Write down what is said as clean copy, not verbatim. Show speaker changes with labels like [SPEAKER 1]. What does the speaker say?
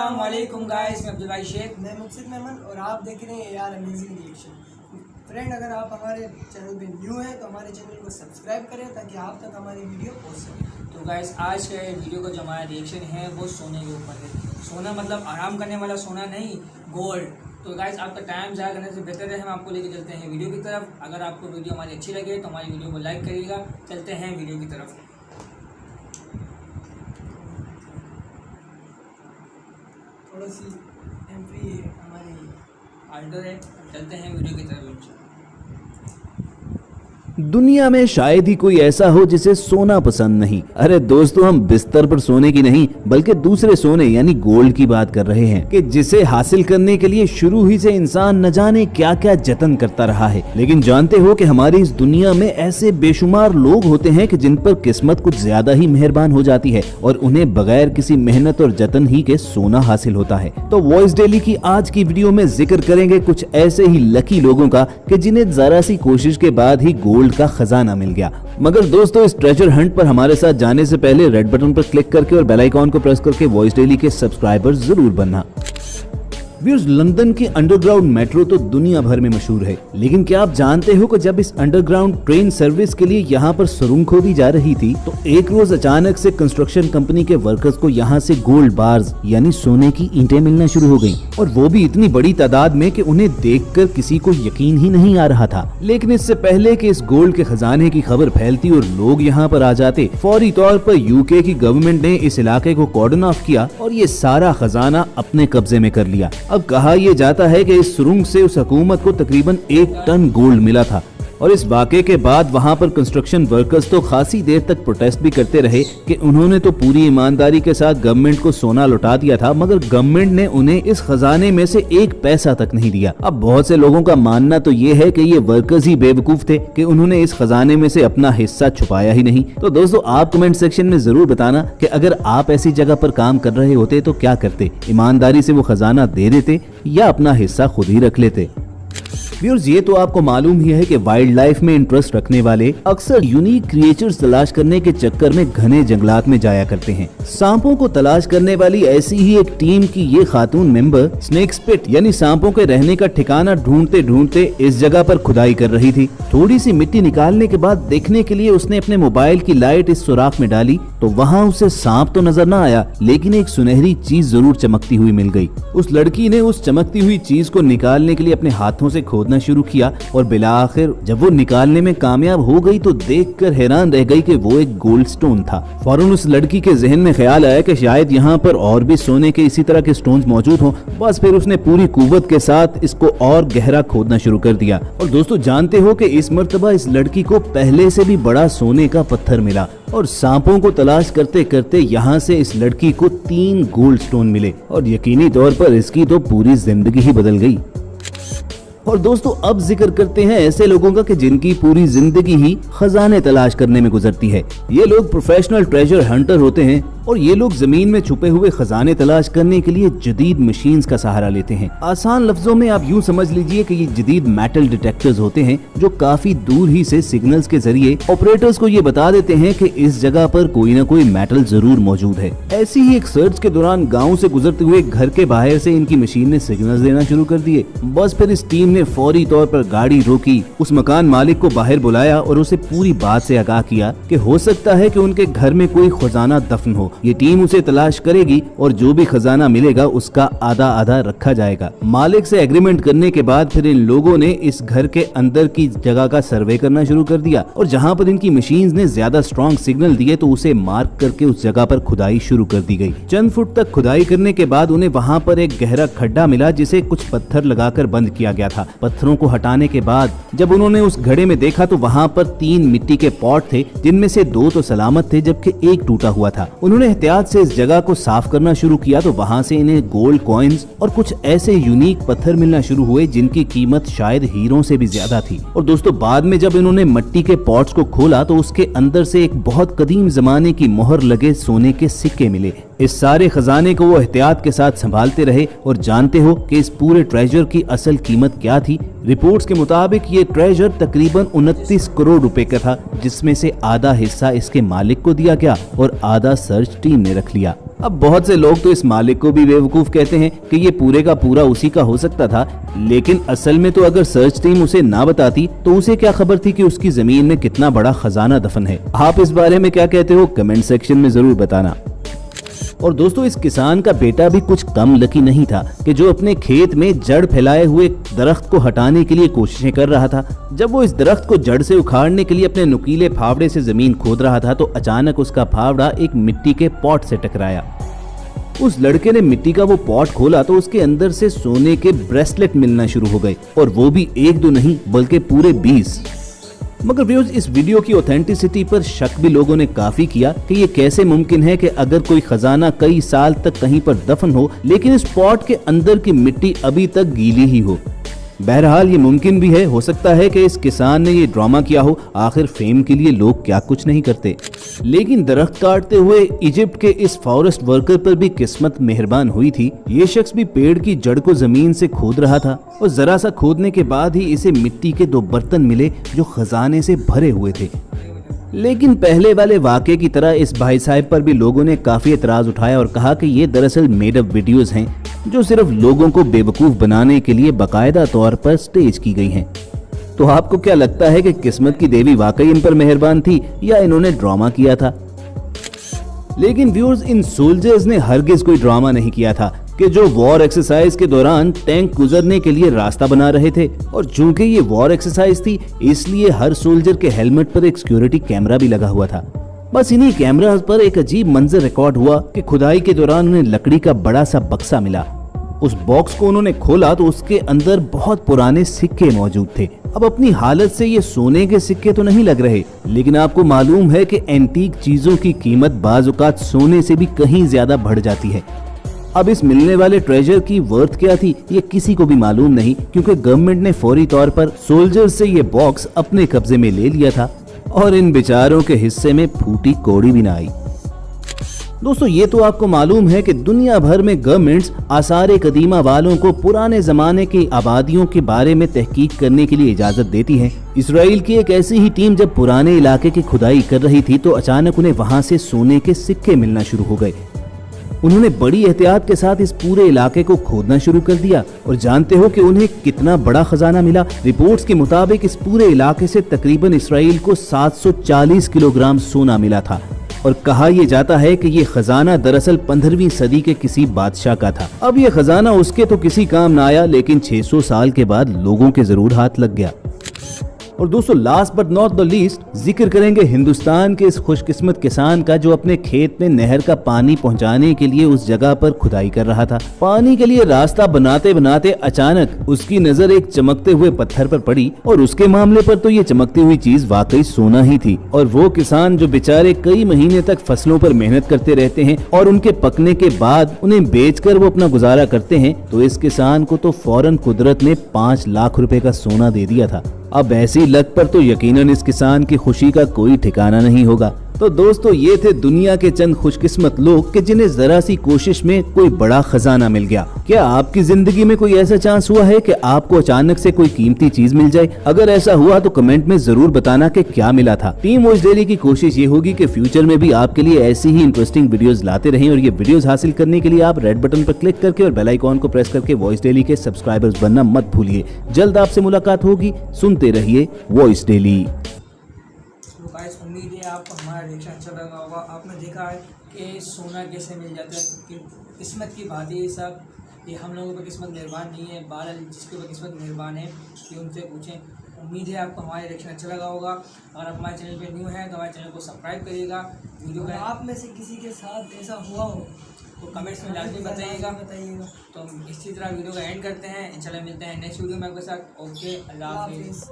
[SPEAKER 1] अस्सलाम वालेकुम गाइस, मैं अब्दुल भाई शेख,
[SPEAKER 2] मैं मुक्सिद मेमन और आप देख रहे हैं यार अमेजिंग रिएक्शन। फ्रेंड, अगर आप हमारे चैनल पे न्यू हैं तो हमारे चैनल को सब्सक्राइब करें ताकि आप तक हमारी वीडियो पहुंच सके।
[SPEAKER 1] तो गाइस आज के वीडियो का जो हमारा रिएक्शन है वो सोने के ऊपर है। सोना मतलब आराम करने वाला सोना नहीं, गोल्ड। तो गाइस आपका टाइम ज़ाया करने से बेहतर है हम आपको लेके चलते हैं वीडियो की तरफ। अगर आपको वीडियो हमारी अच्छी लगे तो हमारी वीडियो को लाइक करिएगा। चलते हैं वीडियो की तरफ।
[SPEAKER 2] थोड़ा सी एंट्री हमारी
[SPEAKER 1] आल्टर है, चलते हैं वीडियो की तरफ।
[SPEAKER 3] दुनिया में शायद ही कोई ऐसा हो जिसे सोना पसंद नहीं। अरे दोस्तों, हम बिस्तर पर सोने की नहीं बल्कि दूसरे सोने यानी गोल्ड की बात कर रहे हैं कि जिसे हासिल करने के लिए शुरू ही से इंसान न जाने क्या क्या जतन करता रहा है। लेकिन जानते हो कि हमारी इस दुनिया में ऐसे बेशुमार लोग होते हैं कि जिन पर किस्मत कुछ ज्यादा ही मेहरबान हो जाती है और उन्हें बगैर किसी मेहनत और जतन ही के सोना हासिल होता है। तो वॉइस डेली की आज की वीडियो में जिक्र करेंगे कुछ ऐसे ही लकी लोगों का कि जिन्हें जरा सी कोशिश के बाद ही गोल्ड का खजाना मिल गया। मगर दोस्तों, इस ट्रेजर हंट पर हमारे साथ जाने से पहले रेड बटन पर क्लिक करके और बेल आइकॉन को प्रेस करके वॉइस डेली के सब्सक्राइबर जरूर बनना। व्यूअर्स, लंदन की अंडरग्राउंड मेट्रो तो दुनिया भर में मशहूर है, लेकिन क्या आप जानते हो कि जब इस अंडरग्राउंड ट्रेन सर्विस के लिए यहाँ पर सुरंग खोदी जा रही थी तो एक रोज अचानक से कंस्ट्रक्शन कंपनी के वर्कर्स को यहाँ से गोल्ड बार्स यानी सोने की ईंटें मिलना शुरू हो गयी, और वो भी इतनी बड़ी तादाद में कि उन्हें देखकर किसी को यकीन ही नहीं आ रहा था। लेकिन इससे पहले कि इस गोल्ड के खजाने की खबर फैलती और लोग यहाँ पर आ जाते, फौरी तौर पर यूके की गवर्नमेंट ने इस इलाके को कॉर्डन ऑफ किया और ये सारा खजाना अपने कब्जे में कर लिया। अब कहा यह जाता है कि इस सुरंग से उस हुकूमत को तकरीबन 1 टन गोल्ड मिला था, और इस वाक़े के बाद वहां पर कंस्ट्रक्शन वर्कर्स तो खासी देर तक प्रोटेस्ट भी करते रहे कि उन्होंने तो पूरी ईमानदारी के साथ गवर्नमेंट को सोना लौटा दिया था, मगर गवर्नमेंट ने उन्हें इस खजाने में से 1 पैसा तक नहीं दिया। अब बहुत से लोगों का मानना तो ये है कि ये वर्कर्स ही बेवकूफ थे कि उन्होंने इस खजाने में से अपना हिस्सा छुपाया ही नहीं। तो दोस्तों, आप कमेंट सेक्शन में जरूर बताना कि अगर आप ऐसी जगह पर काम कर रहे होते तो क्या करते, ईमानदारी से वो खजाना दे देते या अपना हिस्सा खुद ही रख लेते। व्यूअर्स, ये तो आपको मालूम ही है कि वाइल्ड लाइफ में इंटरेस्ट रखने वाले अक्सर यूनिक क्रिएचर्स तलाश करने के चक्कर में घने जंगलात में जाया करते हैं। सांपों को तलाश करने वाली ऐसी ही एक टीम की ये खातून मेंबर स्नेक पिट यानी सांपों के रहने का ठिकाना ढूंढते ढूंढते इस जगह पर खुदाई कर रही थी। थोड़ी सी मिट्टी निकालने के बाद देखने के लिए उसने अपने मोबाइल की लाइट इस सुराख में डाली तो वहाँ उसे सांप तो नजर न आया, लेकिन एक सुनहरी चीज जरूर चमकती हुई मिल गई। उस लड़की ने उस चमकती हुई चीज को निकालने के लिए अपने हाथों से खोदना शुरू किया और बिलाखिर जब वो निकालने में कामयाब हो गई तो देखकर हैरान रह गई कि वो एक गोल्ड स्टोन था। फौरन उस लड़की के जहन में ख्याल आया कि शायद यहाँ पर और भी सोने के इसी तरह के स्टोन्स मौजूद हों। बस फिर उसने पूरी कुव्वत के साथ इसको और गहरा खोदना शुरू कर दिया। और दोस्तों, जानते हो कि इस मर्तबा इस लड़की को पहले से भी बड़ा सोने का पत्थर मिला, और सांपों को तलाश करते करते यहाँ से इस लड़की को 3 गोल्ड स्टोन मिले, और यकीनी तौर पर इसकी तो पूरी जिंदगी ही बदल गई। और दोस्तों, अब जिक्र करते हैं ऐसे लोगों का कि जिनकी पूरी जिंदगी ही खजाने तलाश करने में गुजरती है। ये लोग प्रोफेशनल ट्रेजर हंटर होते हैं और ये लोग जमीन में छुपे हुए खजाने तलाश करने के लिए जदीद मशीन्स का सहारा लेते हैं। आसान लफ्जों में आप यूं समझ लीजिए कि ये जदीद मेटल डिटेक्टर्स होते हैं जो काफी दूर ही से सिग्नल्स के जरिए ऑपरेटर्स को ये बता देते हैं कि इस जगह पर कोई न कोई मेटल जरूर मौजूद है। ऐसी ही एक सर्च के दौरान गाँव से गुजरते हुए घर के बाहर से इनकी मशीन ने सिग्नल्स देना शुरू कर दिए। बस फिर इस टीम ने फौरी तौर पर गाड़ी रोकी, उस मकान मालिक को बाहर बुलाया और उसे पूरी बात से आगाह किया कि हो सकता है कि उनके घर में कोई खजाना दफन हो। ये टीम उसे तलाश करेगी और जो भी खजाना मिलेगा उसका आधा आधा रखा जाएगा। मालिक से एग्रीमेंट करने के बाद फिर इन लोगों ने इस घर के अंदर की जगह का सर्वे करना शुरू कर दिया, और जहां पर इनकी मशीन्स ने ज्यादा स्ट्रॉन्ग सिग्नल दिए तो उसे मार्क करके उस जगह पर खुदाई शुरू कर दी गई। चंद फुट तक खुदाई करने के बाद उन्हें वहां पर एक गहरा खड्डा मिला जिसे कुछ पत्थर लगाकर बंद किया गया था। पत्थरों को हटाने के बाद जब उन्होंने उस घड़े में देखा तो वहां पर 3 मिट्टी के पॉट थे, जिनमें से 2 तो सलामत थे जबकि 1 टूटा हुआ था। उन्होंने एहतियात से इस जगह को साफ करना शुरू किया तो वहां से इन्हें गोल्ड कॉइन्स और कुछ ऐसे यूनिक पत्थर मिलना शुरू हुए जिनकी कीमत शायद हीरों से भी ज्यादा थी। और दोस्तों, बाद में जब इन्होंने मिट्टी के पॉट्स को खोला तो उसके अंदर से एक बहुत कदीम जमाने की मोहर लगे सोने के सिक्के मिले। इस सारे खजाने को वो एहतियात के साथ संभालते रहे। और जानते हो कि इस पूरे ट्रेजर की असल कीमत क्या थी? रिपोर्ट्स के मुताबिक ये ट्रेजर तकरीबन 29 करोड़ रुपए का था, जिसमें से आधा हिस्सा इसके मालिक को दिया गया और आधा सर्च टीम ने रख लिया। अब बहुत से लोग तो इस मालिक को भी बेवकूफ कहते हैं कि ये पूरे का पूरा उसी का हो सकता था, लेकिन असल में तो अगर सर्च टीम उसे ना बताती तो उसे क्या खबर थी कि उसकी जमीन में कितना बड़ा खजाना दफन है। आप इस बारे में क्या कहते हो, कमेंट सेक्शन में जरूर बताना। और दोस्तों, इस किसान का बेटा भी कुछ कम लकी नहीं था कि जो अपने खेत में जड़ फैलाए हुए दरख्त को हटाने के लिए कोशिशें कर रहा था। जब वो इस दरख्त को जड़ से उखाड़ने के लिए अपने नुकीले फावड़े से जमीन खोद रहा था तो अचानक उसका फावड़ा एक मिट्टी के पॉट से टकराया। उस लड़के ने मिट्टी का वो पॉट खोला तो उसके अंदर से सोने के ब्रेसलेट मिलना शुरू हो गए, और वो भी एक दो नहीं बल्कि पूरे 20। मगर व्यूअर्स, इस वीडियो की ऑथेंटिसिटी पर शक भी लोगों ने काफी किया कि ये कैसे मुमकिन है कि अगर कोई खजाना कई साल तक कहीं पर दफन हो लेकिन इस पॉट के अंदर की मिट्टी अभी तक गीली ही हो। बहरहाल ये मुमकिन भी है, हो सकता है कि इस किसान ने ये ड्रामा किया हो, आखिर फेम के लिए लोग क्या कुछ नहीं करते। लेकिन दरख्त काटते हुए इजिप्ट के इस फॉरेस्ट वर्कर पर भी किस्मत मेहरबान हुई थी। ये शख्स भी पेड़ की जड़ को जमीन से खोद रहा था और जरा सा खोदने के बाद ही इसे मिट्टी के 2 बर्तन मिले जो खजाने से भरे हुए थे। लेकिन पहले वाले वाक़े की तरह इस भाई साहब पर भी लोगों ने काफी एतराज उठाया और कहा कि ये दरअसल मेड अप वीडियोस हैं जो सिर्फ लोगों को बेवकूफ बनाने के लिए बाकायदा तौर पर स्टेज की गई हैं। तो आपको क्या लगता है कि किस्मत की देवी वाकई इन पर मेहरबान थी या इन्होंने ड्रामा किया था? लेकिन व्यूअर्स, इन सोल्जर्स ने हरगिज कोई ड्रामा नहीं किया था कि जो वॉर एक्सरसाइज के दौरान टैंक गुजरने के लिए रास्ता बना रहे थे, और चूंकि ये वॉर एक्सरसाइज थी इसलिए हर सोल्जर के हेलमेट पर एक सिक्योरिटी कैमरा भी लगा हुआ था। बस इन्हीं कैमरा पर एक अजीब मंजर रिकॉर्ड हुआ कि खुदाई के दौरान उन्हें लकड़ी का बड़ा सा बक्सा मिला। उस बॉक्स को उन्होंने खोला तो उसके अंदर बहुत पुराने सिक्के मौजूद थे। अब अपनी हालत से ये सोने के सिक्के तो नहीं लग रहे, लेकिन आपको मालूम है कि एंटीक चीजों की कीमत बाज़ औक़ात सोने से भी कहीं ज्यादा बढ़ जाती है। अब इस मिलने वाले ट्रेजर की वर्थ क्या थी ये किसी को भी मालूम नहीं, क्योंकि गवर्नमेंट ने फौरी तौर पर सोल्जर्स से ये बॉक्स अपने कब्जे में ले लिया था और इन बेचारों के हिस्से में फूटी कौड़ी भी ना आई। दोस्तों, ये तो आपको मालूम है कि दुनिया भर में गवर्नमेंट्स आसार कदीमा वालों को पुराने जमाने की आबादियों के बारे में तहकीक करने के लिए इजाजत देती है। इसराइल की एक ऐसी ही टीम जब पुराने इलाके की खुदाई कर रही थी तो अचानक उन्हें वहां से सोने के सिक्के मिलना शुरू हो गए। उन्होंने बड़ी एहतियात के साथ इस पूरे इलाके को खोदना शुरू कर दिया, और जानते हो कि उन्हें कितना बड़ा खजाना मिला। रिपोर्ट्स के मुताबिक इस पूरे इलाके से तकरीबन इसराइल को 740 किलोग्राम सोना मिला था, और कहा यह जाता है कि ये खजाना दरअसल 15वीं सदी के किसी बादशाह का था। अब ये खजाना उसके तो किसी काम ना आया, लेकिन 600 साल के बाद लोगों के जरूर हाथ लग गया। और दोस्तों, last but not the least जिक्र करेंगे हिंदुस्तान के इस खुशकिस्मत किसान का जो अपने खेत में नहर का पानी पहुंचाने के लिए उस जगह पर खुदाई कर रहा था। पानी के लिए रास्ता बनाते बनाते अचानक उसकी नजर एक चमकते हुए पत्थर पर पड़ी, और उसके मामले पर तो ये चमकती हुई चीज वाकई सोना ही थी। और वो किसान जो बेचारे कई महीने तक फसलों पर मेहनत करते रहते हैं और उनके पकने के बाद उन्हें बेचकर वो अपना गुजारा करते हैं, तो इस किसान को तो फौरन कुदरत ने 5 लाख रुपए का सोना दे दिया था। अब ऐसी लक पर तो यकीनन इस किसान की खुशी का कोई ठिकाना नहीं होगा। तो दोस्तों, ये थे दुनिया के चंद खुशकिस्मत लोग कि जिन्हें जरा सी कोशिश में कोई बड़ा खजाना मिल गया। क्या आपकी जिंदगी में कोई ऐसा चांस हुआ है कि आपको अचानक से कोई कीमती चीज मिल जाए? अगर ऐसा हुआ तो कमेंट में जरूर बताना कि क्या मिला था। टीम वॉइस डेली की कोशिश ये होगी कि फ्यूचर में भी आपके लिए ऐसी ही इंटरेस्टिंग वीडियोस लाते रहें, और ये वीडियोस हासिल करने के लिए आप रेड बटन पर क्लिक करके और बेल आइकॉन को प्रेस करके वॉइस डेली के सब्सक्राइबर्स बनना मत भूलिए। जल्द आपसे मुलाकात होगी, सुनते रहिए वॉइस डेली।
[SPEAKER 1] गाइस, उम्मीद है आपको हमारा रिएक्शन अच्छा लगा होगा। आपने देखा है कि सोना कैसे मिल जाता है, कि किस्मत की बात है ये सब। ये हम लोगों पर किस्मत मेहरबान नहीं है, बहरहाल जिसके ऊपर किस्मत मेहरबान है ये उनसे पूछें। उम्मीद है आपको हमारा रिएक्शन अच्छा लगा होगा। अगर आप हमारे चैनल पे न्यू हैं तो हमारे चैनल को सब्सक्राइब करिएगा। वीडियो
[SPEAKER 2] अगर
[SPEAKER 1] का
[SPEAKER 2] आप में से किसी के साथ ऐसा हुआ हो
[SPEAKER 1] तो कमेंट्स में लाजमी बताइएगा। तो हम इसी तरह वीडियो का एंड करते हैं। इंशाल्लाह मिलते हैं नेक्स्ट वीडियो में आपके साथ। ओके, अल्लाह हाफिज़।